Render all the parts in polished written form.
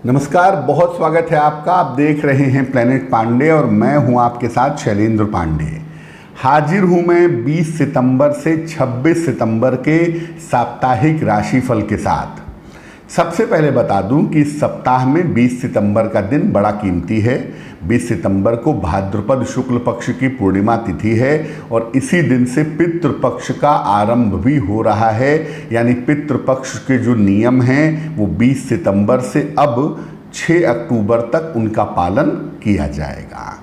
नमस्कार, बहुत स्वागत है आपका। आप देख रहे हैं प्लेनेट पांडे और मैं हूं आपके साथ शैलेंद्र पांडे। हाजिर हूं मैं 20 सितंबर से 26 सितंबर के साप्ताहिक राशिफल के साथ। सबसे पहले बता दूं कि इस सप्ताह में 20 सितंबर का दिन बड़ा कीमती है। 20 सितंबर को भाद्रपद शुक्ल पक्ष की पूर्णिमा तिथि है और इसी दिन से पितृपक्ष का आरंभ भी हो रहा है। यानी पितृपक्ष के जो नियम हैं वो 20 सितंबर से अब 6 अक्टूबर तक उनका पालन किया जाएगा।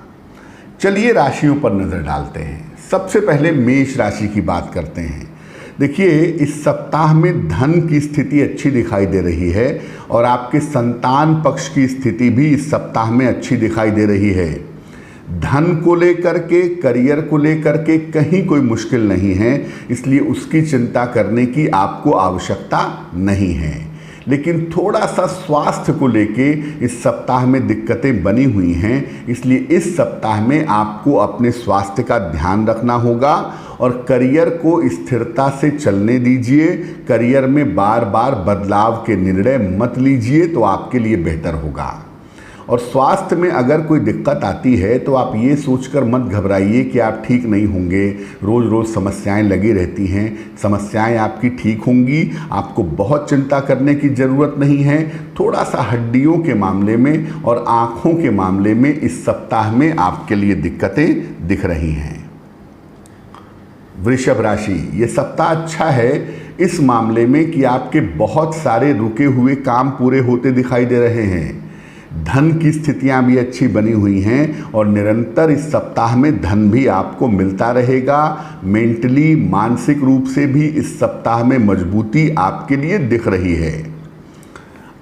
चलिए राशियों पर नजर डालते हैं। सबसे पहले मेष राशि की बात करते हैं। देखिए, इस सप्ताह में धन की स्थिति अच्छी दिखाई दे रही है और आपके संतान पक्ष की स्थिति भी इस सप्ताह में अच्छी दिखाई दे रही है। धन को लेकर के, करियर को लेकर के कहीं कोई मुश्किल नहीं है, इसलिए उसकी चिंता करने की आपको आवश्यकता नहीं है। लेकिन थोड़ा सा स्वास्थ्य को लेके इस सप्ताह में दिक्कतें बनी हुई हैं, इसलिए इस सप्ताह में आपको अपने स्वास्थ्य का ध्यान रखना होगा और करियर को स्थिरता से चलने दीजिए। करियर में बार बार बदलाव के निर्णय मत लीजिए, तो आपके लिए बेहतर होगा। और स्वास्थ्य में अगर कोई दिक्कत आती है तो आप ये सोचकर मत घबराइए कि आप ठीक नहीं होंगे। रोज़ रोज़ समस्याएं लगी रहती हैं, समस्याएं आपकी ठीक होंगी। आपको बहुत चिंता करने की ज़रूरत नहीं है। थोड़ा सा हड्डियों के मामले में और आँखों के मामले में इस सप्ताह में आपके लिए दिक्कतें दिख रही हैं। वृषभ राशि, ये सप्ताह अच्छा है इस मामले में कि आपके बहुत सारे रुके हुए काम पूरे होते दिखाई दे रहे हैं। धन की स्थितियां भी अच्छी बनी हुई हैं और निरंतर इस सप्ताह में धन भी आपको मिलता रहेगा। मेंटली, मानसिक रूप से भी इस सप्ताह में मजबूती आपके लिए दिख रही है।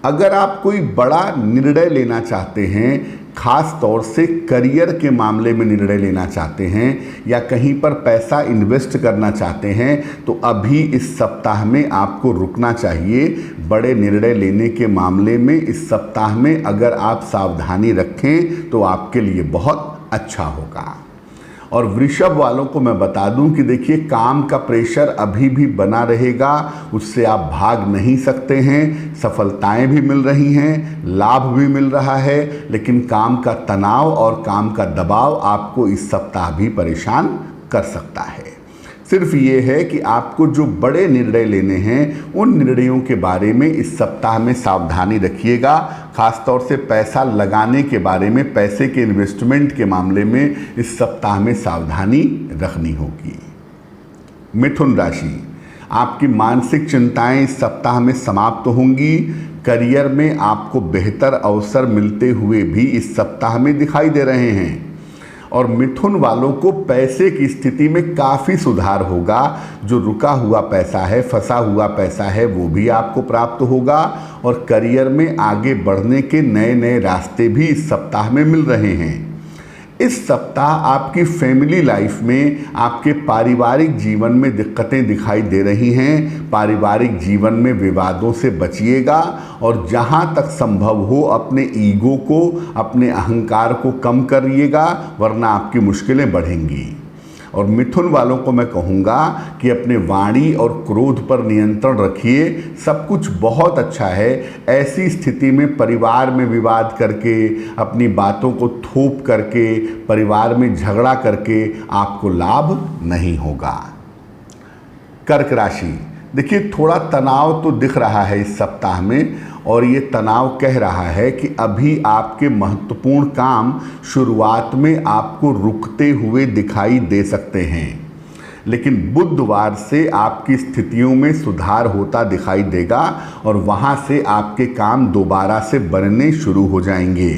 अगर आप कोई बड़ा निर्णय लेना चाहते हैं, खास तौर से करियर के मामले में निर्णय लेना चाहते हैं या कहीं पर पैसा इन्वेस्ट करना चाहते हैं, तो अभी इस सप्ताह में आपको रुकना चाहिए। बड़े निर्णय लेने के मामले में इस सप्ताह में अगर आप सावधानी रखें तो आपके लिए बहुत अच्छा होगा। और वृषभ वालों को मैं बता दूं कि देखिए, काम का प्रेशर अभी भी बना रहेगा, उससे आप भाग नहीं सकते हैं। सफलताएं भी मिल रही हैं, लाभ भी मिल रहा है, लेकिन काम का तनाव और काम का दबाव आपको इस सप्ताह भी परेशान कर सकता है। सिर्फ ये है कि आपको जो बड़े निर्णय लेने हैं उन निर्णयों के बारे में इस सप्ताह में सावधानी रखिएगा। खासतौर से पैसा लगाने के बारे में, पैसे के इन्वेस्टमेंट के मामले में इस सप्ताह में सावधानी रखनी होगी। मिथुन राशि, आपकी मानसिक चिंताएं इस सप्ताह में समाप्त होंगी। करियर में आपको बेहतर अवसर मिलते हुए भी इस सप्ताह में दिखाई दे रहे हैं और मिथुन वालों को पैसे की स्थिति में काफ़ी सुधार होगा। जो रुका हुआ पैसा है, फंसा हुआ पैसा है, वो भी आपको प्राप्त होगा और करियर में आगे बढ़ने के नए नए रास्ते भी इस सप्ताह में मिल रहे हैं। इस सप्ताह आपकी फैमिली लाइफ में, आपके पारिवारिक जीवन में दिक्कतें दिखाई दे रही हैं। पारिवारिक जीवन में विवादों से बचिएगा और जहां तक संभव हो अपने ईगो को, अपने अहंकार को कम करिएगा, वरना आपकी मुश्किलें बढ़ेंगी। और मिथुन वालों को मैं कहूँगा कि अपने वाणी और क्रोध पर नियंत्रण रखिए। सब कुछ बहुत अच्छा है। ऐसी स्थिति में परिवार में विवाद करके, अपनी बातों को थोप करके, परिवार में झगड़ा करके आपको लाभ नहीं होगा। कर्क राशि, देखिए, थोड़ा तनाव तो दिख रहा है इस सप्ताह में और ये तनाव कह रहा है कि अभी आपके महत्वपूर्ण काम शुरुआत में आपको रुकते हुए दिखाई दे सकते हैं, लेकिन बुधवार से आपकी स्थितियों में सुधार होता दिखाई देगा और वहाँ से आपके काम दोबारा से बनने शुरू हो जाएंगे।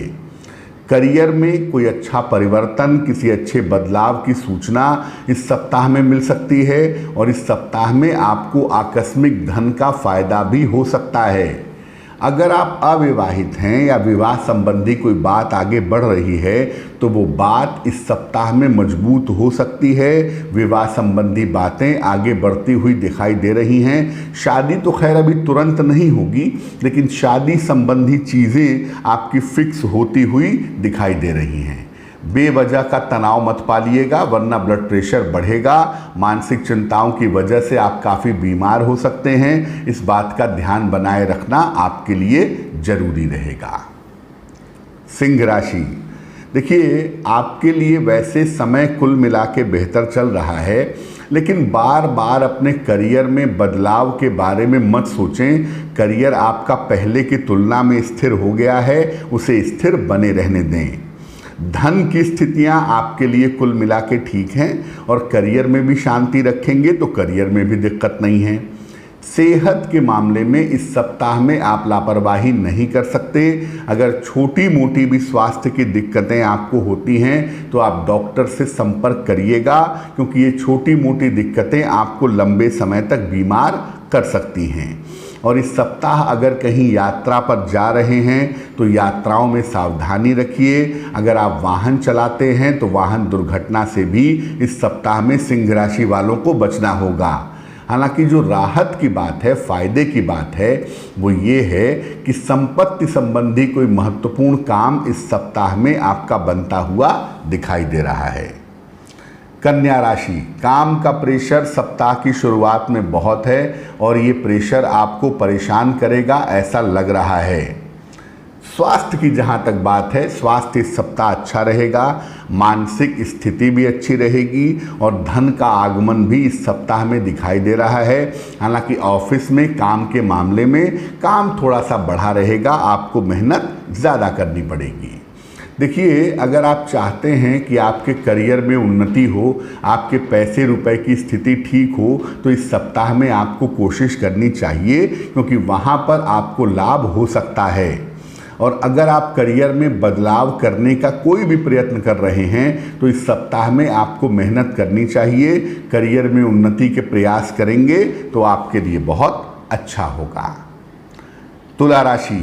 करियर में कोई अच्छा परिवर्तन, किसी अच्छे बदलाव की सूचना इस सप्ताह में मिल सकती है और इस सप्ताह में आपको आकस्मिक धन का फायदा भी हो सकता है। अगर आप अविवाहित हैं या विवाह संबंधी कोई बात आगे बढ़ रही है तो वो बात इस सप्ताह में मजबूत हो सकती है। विवाह संबंधी बातें आगे बढ़ती हुई दिखाई दे रही हैं। शादी तो खैर अभी तुरंत नहीं होगी, लेकिन शादी संबंधी चीज़ें आपकी फिक्स होती हुई दिखाई दे रही हैं। बेवजह का तनाव मत पालिएगा, वरना ब्लड प्रेशर बढ़ेगा। मानसिक चिंताओं की वजह से आप काफ़ी बीमार हो सकते हैं। इस बात का ध्यान बनाए रखना आपके लिए जरूरी रहेगा। सिंह राशि, देखिए आपके लिए वैसे समय कुल मिला के बेहतर चल रहा है, लेकिन बार बार अपने करियर में बदलाव के बारे में मत सोचें। करियर आपका पहले की तुलना में स्थिर हो गया है, उसे स्थिर बने रहने दें। धन की स्थितियां आपके लिए कुल मिला के ठीक हैं और करियर में भी शांति रखेंगे तो करियर में भी दिक्कत नहीं है। सेहत के मामले में इस सप्ताह में आप लापरवाही नहीं कर सकते। अगर छोटी मोटी भी स्वास्थ्य की दिक्कतें आपको होती हैं तो आप डॉक्टर से संपर्क करिएगा, क्योंकि ये छोटी मोटी दिक्कतें आपको लंबे समय तक बीमार कर सकती हैं। और इस सप्ताह अगर कहीं यात्रा पर जा रहे हैं तो यात्राओं में सावधानी रखिए। अगर आप वाहन चलाते हैं तो वाहन दुर्घटना से भी इस सप्ताह में सिंह राशि वालों को बचना होगा। हालांकि जो राहत की बात है, फायदे की बात है, वो ये है कि संपत्ति संबंधी कोई महत्वपूर्ण काम इस सप्ताह में आपका बनता हुआ दिखाई दे रहा है। कन्या राशि, काम का प्रेशर सप्ताह की शुरुआत में बहुत है और ये प्रेशर आपको परेशान करेगा ऐसा लग रहा है। स्वास्थ्य की जहाँ तक बात है, स्वास्थ्य इस सप्ताह अच्छा रहेगा, मानसिक स्थिति भी अच्छी रहेगी और धन का आगमन भी इस सप्ताह में दिखाई दे रहा है। हालांकि ऑफिस में काम के मामले में काम थोड़ा सा बढ़ा रहेगा, आपको मेहनत ज़्यादा करनी पड़ेगी। देखिए, अगर आप चाहते हैं कि आपके करियर में उन्नति हो, आपके पैसे रुपए की स्थिति ठीक हो, तो इस सप्ताह में आपको कोशिश करनी चाहिए, क्योंकि वहाँ पर आपको लाभ हो सकता है। और अगर आप करियर में बदलाव करने का कोई भी प्रयत्न कर रहे हैं तो इस सप्ताह में आपको मेहनत करनी चाहिए। करियर में उन्नति के प्रयास करेंगे तो आपके लिए बहुत अच्छा होगा। तुला राशि,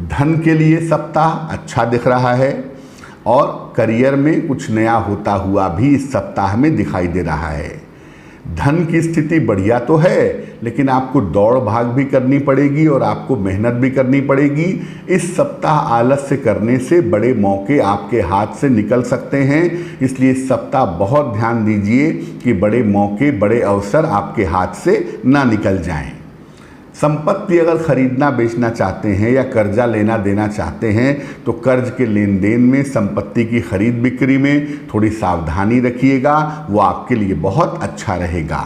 धन के लिए सप्ताह अच्छा दिख रहा है और करियर में कुछ नया होता हुआ भी इस सप्ताह में दिखाई दे रहा है। धन की स्थिति बढ़िया तो है, लेकिन आपको दौड़ भाग भी करनी पड़ेगी और आपको मेहनत भी करनी पड़ेगी। इस सप्ताह आलस्य करने से बड़े मौके आपके हाथ से निकल सकते हैं, इसलिए इस सप्ताह बहुत ध्यान दीजिए कि बड़े मौके, बड़े अवसर आपके हाथ से ना निकल जाएं। संपत्ति अगर खरीदना बेचना चाहते हैं या कर्जा लेना देना चाहते हैं तो कर्ज के लेन देन में, संपत्ति की खरीद बिक्री में थोड़ी सावधानी रखिएगा, वो आपके लिए बहुत अच्छा रहेगा।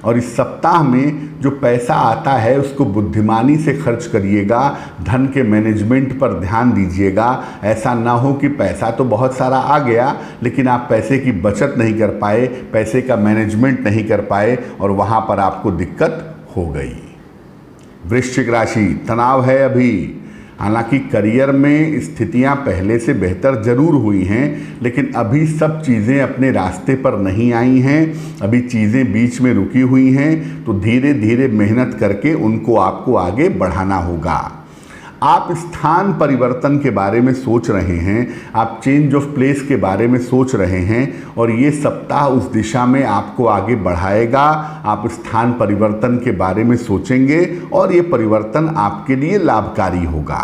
और इस सप्ताह में जो पैसा आता है उसको बुद्धिमानी से खर्च करिएगा, धन के मैनेजमेंट पर ध्यान दीजिएगा। ऐसा ना हो कि पैसा तो बहुत सारा आ गया लेकिन आप पैसे की बचत नहीं कर पाए, पैसे का मैनेजमेंट नहीं कर पाए और वहाँ पर आपको दिक्कत हो गई। वृश्चिक राशि, तनाव है अभी। हालांकि करियर में स्थितियां पहले से बेहतर जरूर हुई हैं, लेकिन अभी सब चीज़ें अपने रास्ते पर नहीं आई हैं, अभी चीज़ें बीच में रुकी हुई हैं। तो धीरे धीरे मेहनत करके उनको आपको आगे बढ़ाना होगा। आप स्थान परिवर्तन के बारे में सोच रहे हैं, आप चेंज ऑफ प्लेस के बारे में सोच रहे हैं और ये सप्ताह उस दिशा में आपको आगे बढ़ाएगा। आप स्थान परिवर्तन के बारे में सोचेंगे और ये परिवर्तन आपके लिए लाभकारी होगा।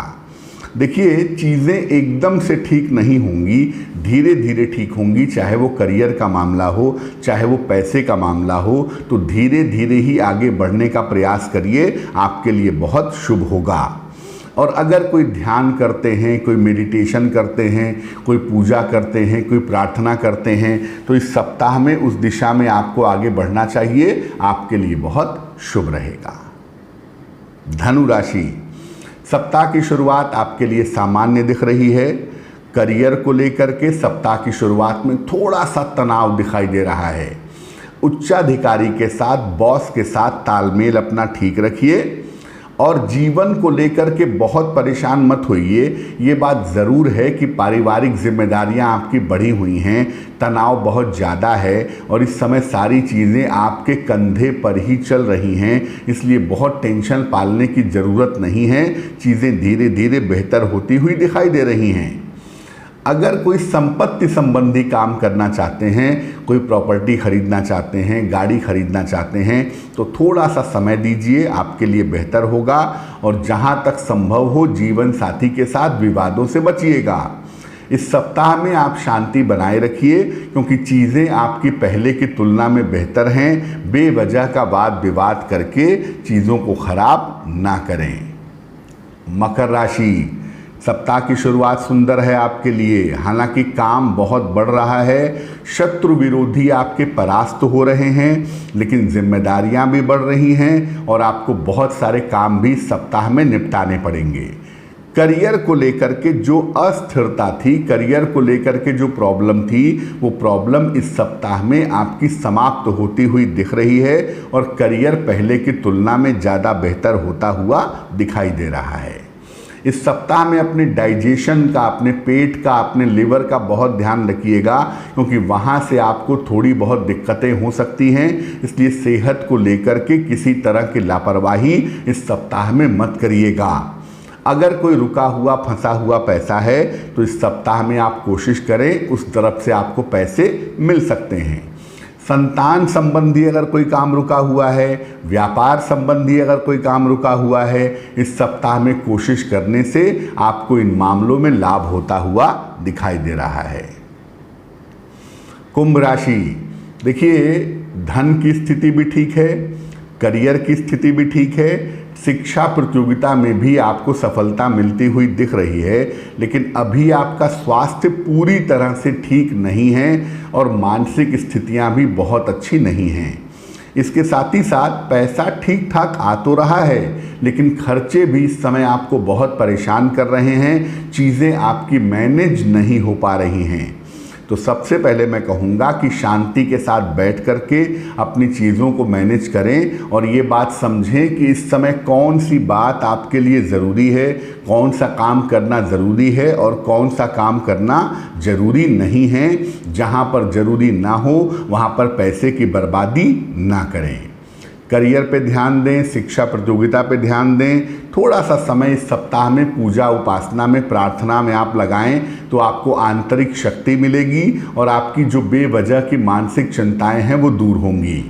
देखिए, चीज़ें एकदम से ठीक नहीं होंगी, धीरे धीरे ठीक होंगी। चाहे वो करियर का मामला हो, चाहे वो पैसे का मामला हो, तो धीरे धीरे ही आगे बढ़ने का प्रयास करिए, आपके लिए बहुत शुभ होगा। और अगर कोई ध्यान करते हैं, कोई मेडिटेशन करते हैं, कोई पूजा करते हैं, कोई प्रार्थना करते हैं, तो इस सप्ताह में उस दिशा में आपको आगे बढ़ना चाहिए, आपके लिए बहुत शुभ रहेगा। धनु राशि, सप्ताह की शुरुआत आपके लिए सामान्य दिख रही है। करियर को लेकर के सप्ताह की शुरुआत में थोड़ा सा तनाव दिखाई दे रहा है। उच्चाधिकारी के साथ, बॉस के साथ तालमेल अपना ठीक रखिए और जीवन को लेकर के बहुत परेशान मत होइए। ये बात ज़रूर है कि पारिवारिक जिम्मेदारियां आपकी बढ़ी हुई हैं, तनाव बहुत ज़्यादा है और इस समय सारी चीज़ें आपके कंधे पर ही चल रही हैं, इसलिए बहुत टेंशन पालने की ज़रूरत नहीं है। चीज़ें धीरे धीरे बेहतर होती हुई दिखाई दे रही हैं। अगर कोई संपत्ति संबंधी काम करना चाहते हैं, कोई प्रॉपर्टी खरीदना चाहते हैं, गाड़ी खरीदना चाहते हैं, तो थोड़ा सा समय दीजिए, आपके लिए बेहतर होगा। और जहां तक संभव हो जीवन साथी के साथ विवादों से बचिएगा। इस सप्ताह में आप शांति बनाए रखिए, क्योंकि चीज़ें आपकी पहले की तुलना में बेहतर हैं। बेवजह का वाद विवाद करके चीज़ों को खराब ना करें। मकर राशि, सप्ताह की शुरुआत सुंदर है आपके लिए। हालांकि काम बहुत बढ़ रहा है, शत्रु विरोधी आपके परास्त हो रहे हैं, लेकिन जिम्मेदारियां भी बढ़ रही हैं और आपको बहुत सारे काम भी सप्ताह में निपटाने पड़ेंगे। करियर को लेकर के जो अस्थिरता थी, करियर को लेकर के जो प्रॉब्लम थी, वो प्रॉब्लम इस सप्ताह में आपकी समाप्त होती हुई दिख रही है और करियर पहले की तुलना में ज़्यादा बेहतर होता हुआ दिखाई दे रहा है। इस सप्ताह में अपने डाइजेशन का, अपने पेट का, अपने लिवर का बहुत ध्यान रखिएगा, क्योंकि वहाँ से आपको थोड़ी बहुत दिक्कतें हो सकती हैं। इसलिए सेहत को लेकर के किसी तरह की लापरवाही इस सप्ताह में मत करिएगा। अगर कोई रुका हुआ फंसा हुआ पैसा है तो इस सप्ताह में आप कोशिश करें, उस तरफ से आपको पैसे मिल सकते हैं। संतान संबंधी अगर कोई काम रुका हुआ है, व्यापार संबंधी अगर कोई काम रुका हुआ है, इस सप्ताह में कोशिश करने से आपको इन मामलों में लाभ होता हुआ दिखाई दे रहा है। कुंभ राशि, देखिए धन की स्थिति भी ठीक है, करियर की स्थिति भी ठीक है, शिक्षा प्रतियोगिता में भी आपको सफलता मिलती हुई दिख रही है, लेकिन अभी आपका स्वास्थ्य पूरी तरह से ठीक नहीं है और मानसिक स्थितियां भी बहुत अच्छी नहीं हैं। इसके साथ ही साथ पैसा ठीक ठाक आ तो रहा है, लेकिन खर्चे भी इस समय आपको बहुत परेशान कर रहे हैं, चीज़ें आपकी मैनेज नहीं हो पा रही हैं। तो सबसे पहले मैं कहूँगा कि शांति के साथ बैठ कर के अपनी चीज़ों को मैनेज करें और ये बात समझें कि इस समय कौन सी बात आपके लिए ज़रूरी है, कौन सा काम करना ज़रूरी है और कौन सा काम करना ज़रूरी नहीं है। जहाँ पर ज़रूरी ना हो वहाँ पर पैसे की बर्बादी ना करें। करियर पे ध्यान दें, शिक्षा प्रतियोगिता पे ध्यान दें। थोड़ा सा समय इस सप्ताह में पूजा उपासना में, प्रार्थना में आप लगाएं तो आपको आंतरिक शक्ति मिलेगी और आपकी जो बेवजह की मानसिक चिंताएं हैं वो दूर होंगी।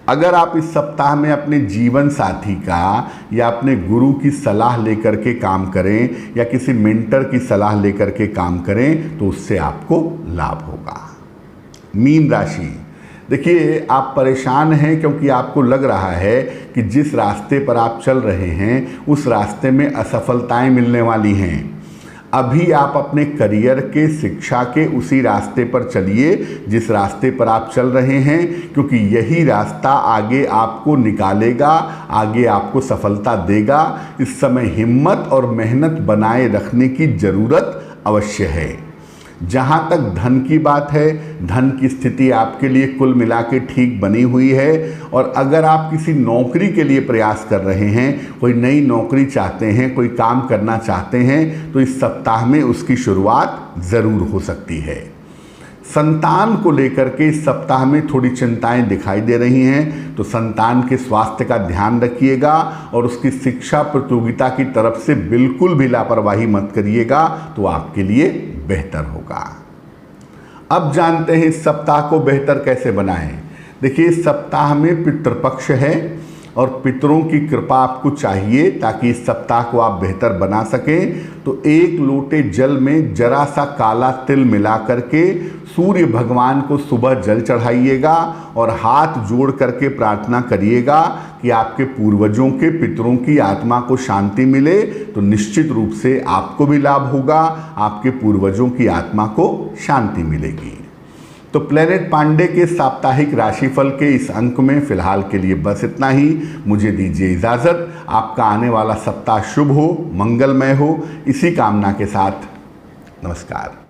अगर आप इस सप्ताह में अपने जीवन साथी का या अपने गुरु की सलाह लेकर के काम करें या किसी मेंटर की सलाह लेकर के काम करें तो उससे आपको लाभ होगा। मीन राशि, देखिए आप परेशान हैं क्योंकि आपको लग रहा है कि जिस रास्ते पर आप चल रहे हैं उस रास्ते में असफलताएं मिलने वाली हैं। अभी आप अपने करियर के, शिक्षा के उसी रास्ते पर चलिए जिस रास्ते पर आप चल रहे हैं, क्योंकि यही रास्ता आगे आपको निकालेगा, आगे आपको सफलता देगा। इस समय हिम्मत और मेहनत बनाए रखने की ज़रूरत अवश्य है। जहाँ तक धन की बात है, धन की स्थिति आपके लिए कुल मिला के ठीक बनी हुई है और अगर आप किसी नौकरी के लिए प्रयास कर रहे हैं, कोई नई नौकरी चाहते हैं, कोई काम करना चाहते हैं, तो इस सप्ताह में उसकी शुरुआत ज़रूर हो सकती है। संतान को लेकर के इस सप्ताह में थोड़ी चिंताएं दिखाई दे रही हैं, तो संतान के स्वास्थ्य का ध्यान रखिएगा और उसकी शिक्षा प्रतियोगिता की तरफ से बिल्कुल भी लापरवाही मत करिएगा, तो आपके लिए बेहतर होगा। अब जानते हैं इस सप्ताह को बेहतर कैसे बनाएं। देखिए इस सप्ताह में पितृपक्ष है और पितरों की कृपा आपको चाहिए ताकि इस सप्ताह को आप बेहतर बना सकें। तो 1 लोटे जल में जरा सा काला तिल मिला करके सूर्य भगवान को सुबह जल चढ़ाइएगा और हाथ जोड़ करके प्रार्थना करिएगा कि आपके पूर्वजों के, पितरों की आत्मा को शांति मिले। तो निश्चित रूप से आपको भी लाभ होगा, आपके पूर्वजों की आत्मा को शांति मिलेगी। तो प्लेनेट पांडे के साप्ताहिक राशिफल के इस अंक में फिलहाल के लिए बस इतना ही। मुझे दीजिए इजाज़त। आपका आने वाला सप्ताह शुभ हो, मंगलमय हो, इसी कामना के साथ नमस्कार।